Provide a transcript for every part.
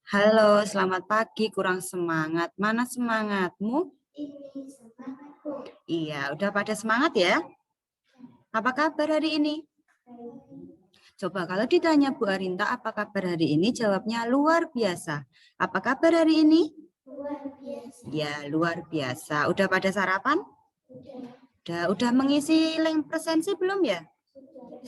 Halo, selamat pagi. Kurang semangat. Mana semangatmu? Ini semangatku. Iya, udah pada semangat ya? Apa kabar hari ini? Coba kalau ditanya Bu Arinta, apa kabar hari ini? Jawabnya luar biasa. Apa kabar hari ini? Luar biasa. Ya, luar biasa. Udah pada sarapan? Sudah. Udah mengisi link presensi belum ya?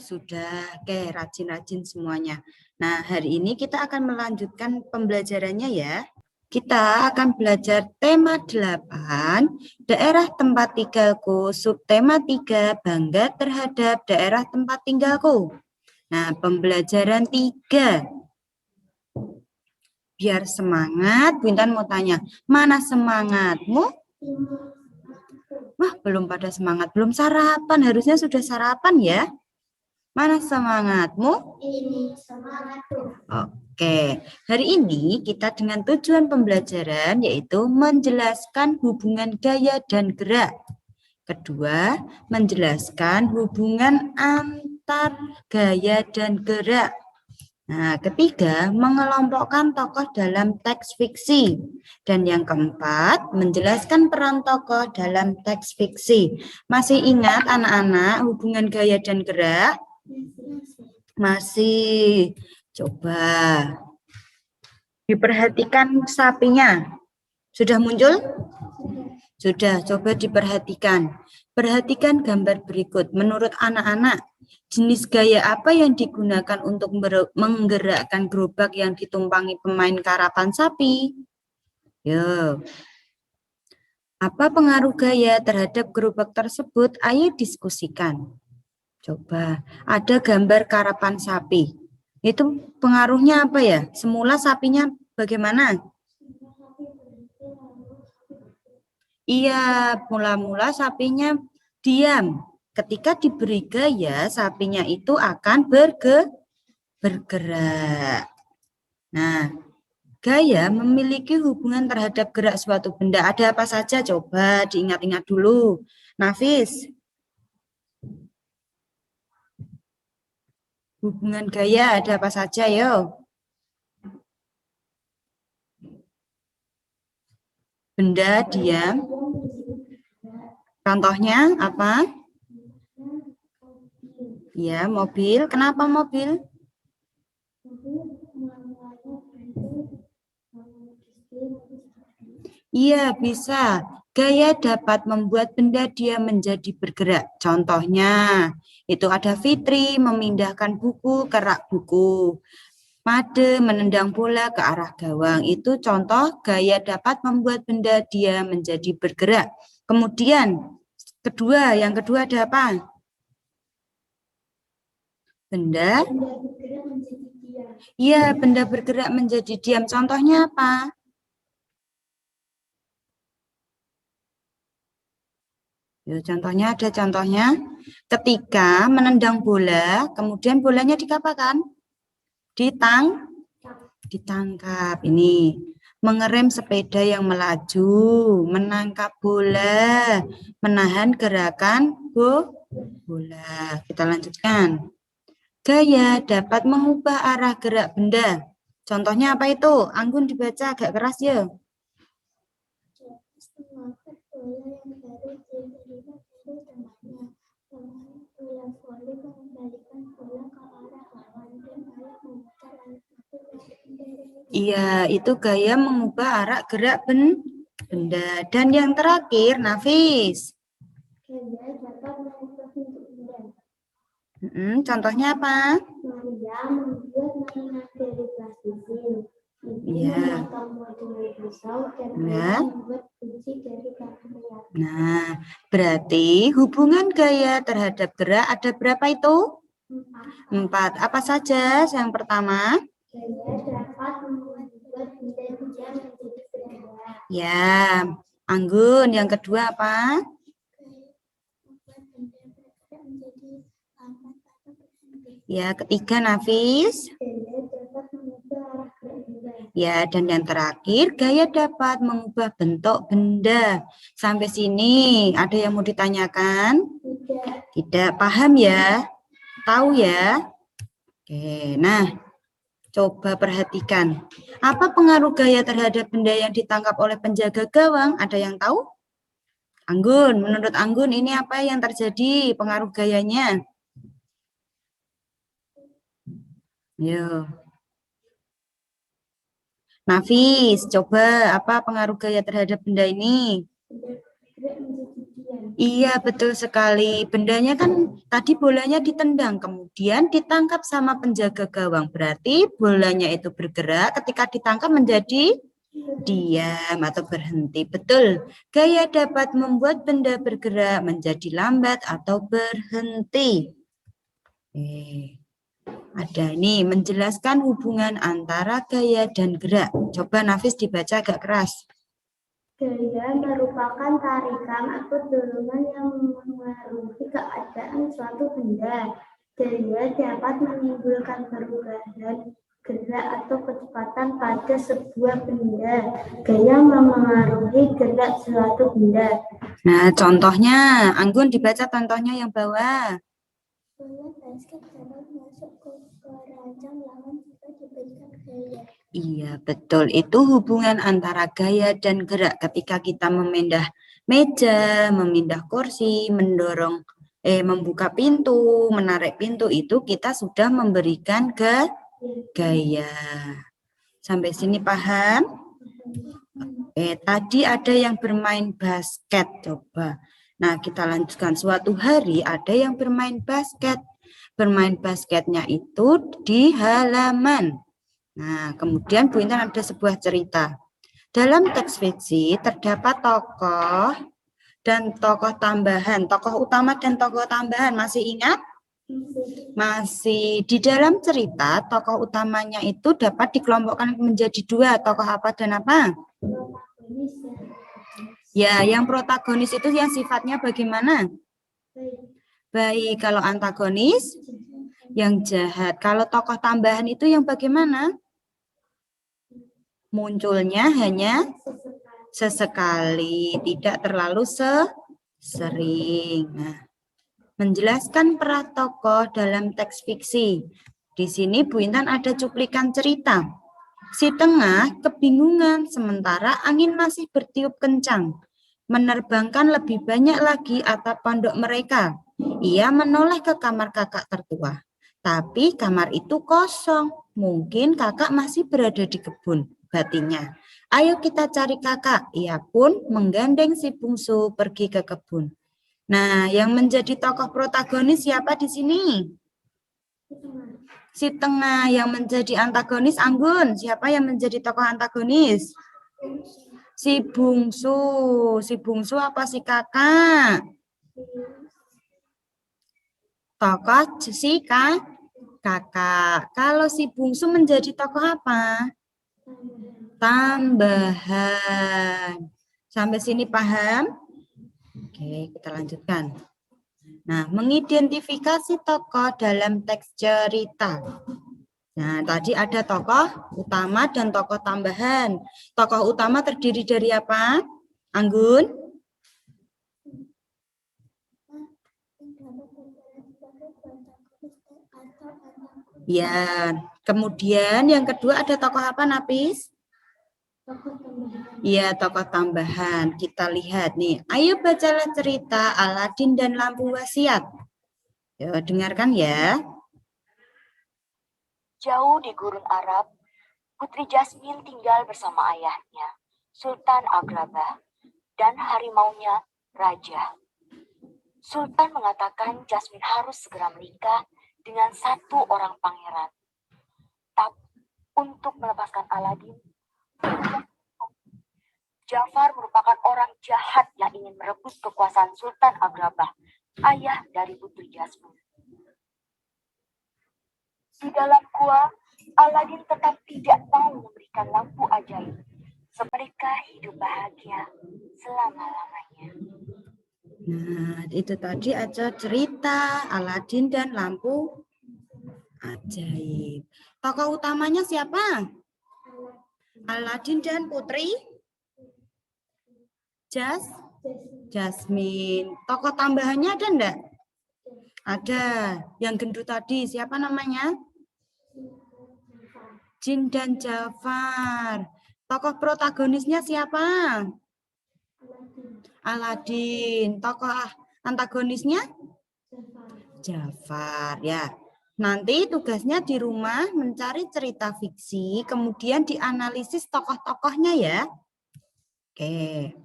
Sudah. Sudah. Oke, rajin-rajin semuanya. Nah, hari ini kita akan melanjutkan pembelajarannya ya. Kita akan belajar tema 8, daerah tempat tinggalku, subtema 3, bangga terhadap daerah tempat tinggalku. Nah, pembelajaran 3. Biar semangat, Bu Intan mau tanya, mana semangatmu? Wah, belum pada semangat, belum sarapan, harusnya sudah sarapan ya. Mana semangatmu? Ini semangatku. Oke, hari ini kita dengan tujuan pembelajaran yaitu menjelaskan hubungan gaya dan gerak. Kedua, menjelaskan hubungan antar gaya dan gerak. Nah, ketiga, mengelompokkan tokoh dalam teks fiksi. Dan yang keempat, menjelaskan peran tokoh dalam teks fiksi. Masih ingat anak-anak hubungan gaya dan gerak? Masih. Coba diperhatikan sapinya. Sudah muncul? Sudah, coba diperhatikan. Perhatikan gambar berikut. Menurut anak-anak, jenis gaya apa yang digunakan untuk menggerakkan gerobak yang ditumpangi pemain karapan sapi? Yo. Apa pengaruh gaya terhadap gerobak tersebut? Ayo diskusikan. Coba, ada gambar karapan sapi. Itu pengaruhnya apa ya? Semula sapinya bagaimana? Iya, mula-mula sapinya diam. Ketika diberi gaya, sapinya itu akan bergerak. Nah, gaya memiliki hubungan terhadap gerak suatu benda. Ada apa saja? Coba diingat-ingat dulu. Nafis. Hubungan gaya ada apa saja, yo? Benda diam. Contohnya apa? Ya, mobil. Kenapa mobil? Iya, bisa. Gaya dapat membuat benda dia menjadi bergerak. Contohnya, itu ada Fitri memindahkan buku ke rak buku. Made menendang bola ke arah gawang. Itu contoh gaya dapat membuat benda dia menjadi bergerak. Kemudian, yang kedua ada apa? Benda? Iya, benda bergerak menjadi diam. Contohnya apa? Ya, contohnya ada contohnya. Ketika menendang bola, kemudian bolanya dikapakan? Ditangkap. Ini mengerem sepeda yang melaju, menangkap bola, menahan gerakan bola. Kita lanjutkan. Gaya dapat mengubah arah gerak benda. Contohnya apa itu? Anggun dibaca agak keras ya. Iya, itu gaya mengubah arah gerak benda. Dan yang terakhir, Nafis. Contohnya apa? Maria membuat mainan dari plastisin. Iya. Ya. Nah, berarti hubungan gaya terhadap gerak ada berapa itu? 4. Apa saja? Yang pertama? Gaya dapat membuat benda diam menjadi bergerak. Ya, Anggun. Yang kedua apa? Ya, ketiga Nafis. Ya, dan yang terakhir gaya dapat mengubah bentuk benda. Sampai sini ada yang mau ditanyakan? Tidak paham ya? Tahu ya? Oke, nah Coba perhatikan. Apa pengaruh gaya terhadap benda yang ditangkap oleh penjaga gawang? Ada yang tahu? Anggun, menurut Anggun ini apa yang terjadi pengaruh gayanya? Yo. Nafis, coba apa pengaruh gaya terhadap benda ini? Iya, betul sekali. Bendanya kan tadi bolanya ditendang, kemudian ditangkap sama penjaga gawang. Berarti bolanya itu bergerak, ketika ditangkap menjadi diam atau berhenti. Betul. Gaya dapat membuat benda bergerak menjadi lambat atau berhenti. Ada nih, menjelaskan hubungan antara gaya dan gerak. Coba Nafis dibaca agak keras. Gaya merupakan tarikan atau dorongan yang mengaruhi keadaan suatu benda. Gaya dapat menimbulkan perubahan gerak atau kecepatan pada sebuah benda. Gaya memengaruhi gerak suatu benda. Nah, contohnya, Anggun dibaca contohnya yang bawah. Bola basket dapat masuk ke keranjang lawan jika diberikan gaya. Iya, betul. Itu hubungan antara gaya dan gerak ketika kita memindah meja, memindah kursi, membuka pintu, menarik pintu, itu kita sudah memberikan gaya. Sampai sini paham? Tadi ada yang bermain basket, coba. Nah, kita lanjutkan. Suatu hari ada yang bermain basket. Bermain basketnya itu di halaman. Nah, kemudian Bu Intan ada sebuah cerita. Dalam teks fiksi terdapat tokoh dan tokoh tambahan. Tokoh utama dan tokoh tambahan. Masih ingat? Masih. Di dalam cerita, tokoh utamanya itu dapat dikelompokkan menjadi dua. Tokoh apa dan apa? Ya, yang protagonis itu yang sifatnya bagaimana? Baik. Kalau antagonis, yang jahat. Kalau tokoh tambahan itu yang bagaimana? Munculnya hanya sesekali, tidak terlalu sering. Nah, menjelaskan peran tokoh dalam teks fiksi. Di sini Bu Intan ada cuplikan cerita. Si tengah kebingungan sementara angin masih bertiup kencang. Menerbangkan lebih banyak lagi atap pondok mereka. Ia menoleh ke kamar kakak tertua. Tapi kamar itu kosong. Mungkin kakak masih berada di kebun, batinnya. Ayo kita cari kakak. Ia pun menggandeng si bungsu pergi ke kebun. Nah, yang menjadi tokoh protagonis siapa di sini? Si tengah. Yang menjadi antagonis Anggun. Siapa yang menjadi tokoh antagonis? Si bungsu. Si bungsu apa si kakak? Tokoh si kakak. Kalau si bungsu menjadi tokoh apa? Tambahan. Sampai sini paham? Oke, kita lanjutkan. Nah, mengidentifikasi tokoh dalam teks cerita. Nah, tadi ada tokoh utama dan tokoh tambahan. Tokoh utama terdiri dari apa? Anggun? Ya, kemudian yang kedua ada tokoh apa, Napis? Iya, tokoh tambahan. Kita lihat nih. Ayo bacalah cerita Aladin dan Lampu Wasiat. Yo, dengarkan ya. Jauh di gurun Arab, Putri Jasmine tinggal bersama ayahnya, Sultan Agrabah, dan harimaunya, Raja. Sultan mengatakan Jasmine harus segera menikah dengan satu orang pangeran. Tapi untuk melepaskan Aladin, Jafar merupakan orang jahat yang ingin merebut kekuasaan Sultan Agrabah, ayah dari Putri Jasmine. Di dalam gua, Aladin tetap tidak mau memberikan lampu ajaib. Mereka hidup bahagia selama-lamanya. Nah, itu tadi ada cerita Aladin dan Lampu Ajaib. Tokoh utamanya siapa? Aladin dan Putri Jasmine. Tokoh tambahannya ada enggak? Ada. Yang gendut tadi, siapa namanya? Jin dan Jafar. Tokoh protagonisnya siapa? Aladin. Tokoh antagonisnya? Jafar, ya. Nanti tugasnya di rumah mencari cerita fiksi, kemudian dianalisis tokoh-tokohnya ya. Oke.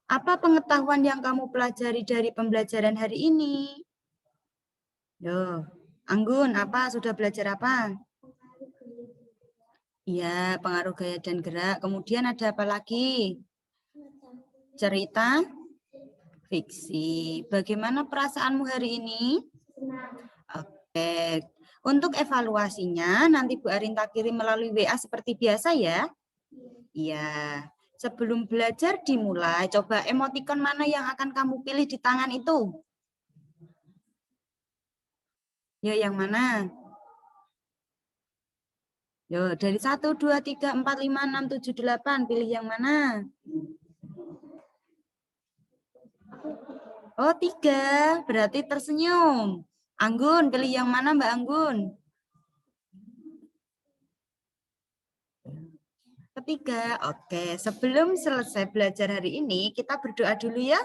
Apa pengetahuan yang kamu pelajari dari pembelajaran hari ini? Yo, Anggun, apa sudah belajar apa? Iya, pengaruh gaya dan gerak. Kemudian ada apa lagi? Cerita fiksi. Bagaimana perasaanmu hari ini? Oke. Untuk evaluasinya, nanti Bu Arinta kirim melalui WA seperti biasa ya? Iya. Sebelum belajar dimulai, coba emotikon mana yang akan kamu pilih di tangan itu? Ya, yang mana? Yo, dari 1, 2, 3, 4, 5, 6, 7, 8. Pilih yang mana? Oh, 3. Berarti tersenyum. Anggun, pilih yang mana Mbak Anggun? Ketiga. Oke, sebelum selesai belajar hari ini, kita berdoa dulu ya.